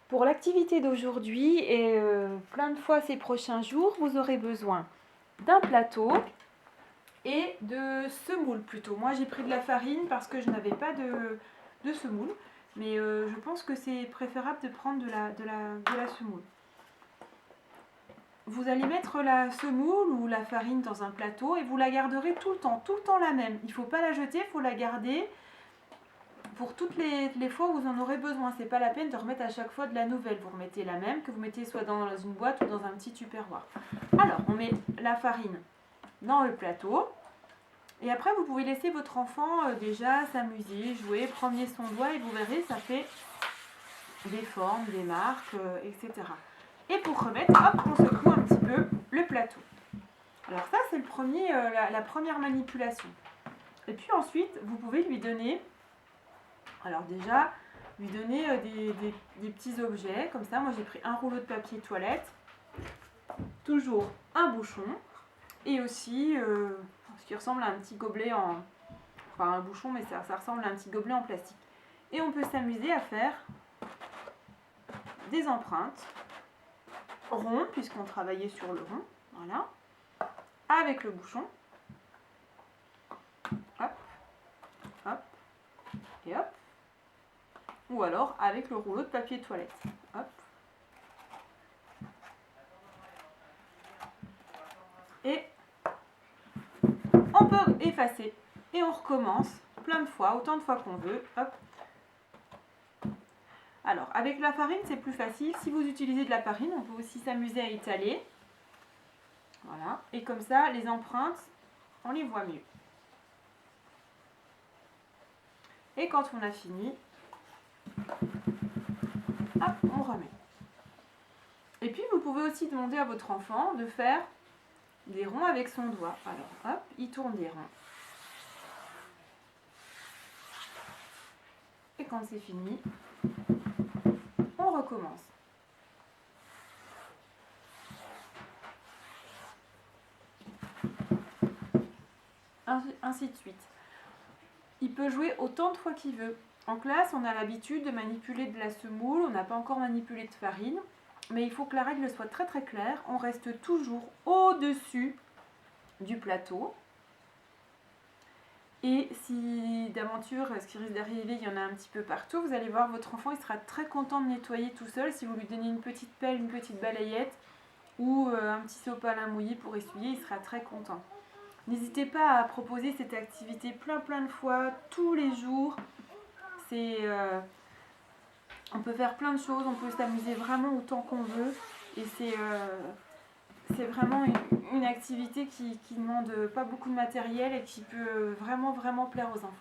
Pour l'activité d'aujourd'hui et plein de fois ces prochains jours, vous aurez besoin d'un plateau et de semoule plutôt. Moi j'ai pris de la farine parce que je n'avais pas de semoule, mais je pense que c'est préférable de prendre de la semoule. Vous allez mettre la semoule ou la farine dans un plateau et vous la garderez tout le temps la même. Il ne faut pas la jeter, il faut la garder pour toutes les fois où vous en aurez besoin. C'est pas la peine de remettre à chaque fois de la nouvelle. Vous remettez la même que vous mettez soit dans une boîte ou dans un petit tupperware. Alors, on met la farine dans le plateau. Et après, vous pouvez laisser votre enfant déjà s'amuser, jouer, prendre son doigt et vous verrez, ça fait des formes, des marques, etc. Et pour remettre, hop, on secoue un petit peu le plateau. Alors ça, c'est la première manipulation. Et puis ensuite, vous pouvez lui donner, alors déjà, lui donner des petits objets, comme ça. Moi, j'ai pris un rouleau de papier toilette, toujours un bouchon, et aussi ce qui ressemble à un petit gobelet enfin un bouchon, mais ça ressemble à un petit gobelet en plastique. Et on peut s'amuser à faire des empreintes rondes, puisqu'on travaillait sur le rond, voilà, avec le bouchon, hop, hop, et hop, ou alors avec le rouleau de papier toilette, hop. Et on peut effacer et on recommence plein de fois, autant de fois qu'on veut, hop. Alors, avec la farine, c'est plus facile. Si vous utilisez de la farine, on peut aussi s'amuser à étaler. Voilà. Et comme ça, les empreintes, on les voit mieux. Et quand on a fini, hop, on remet. Et puis, vous pouvez aussi demander à votre enfant de faire des ronds avec son doigt. Alors, hop, il tourne des ronds. Et quand c'est fini, on recommence. Ainsi de suite. Il peut jouer autant de fois qu'il veut. En classe, on a l'habitude de manipuler de la semoule, on n'a pas encore manipulé de farine, mais il faut que la règle soit très très claire. On reste toujours au-dessus du plateau. Et si d'aventure, ce qui risque d'arriver, il y en a un petit peu partout, vous allez voir, votre enfant il sera très content de nettoyer tout seul. Si vous lui donnez une petite pelle, une petite balayette ou un petit sopalin mouillé pour essuyer, il sera très content. N'hésitez pas à proposer cette activité plein de fois, tous les jours. On peut faire plein de choses, on peut s'amuser vraiment autant qu'on veut. Et c'est vraiment une activité qui ne demande pas beaucoup de matériel et qui peut vraiment plaire aux enfants.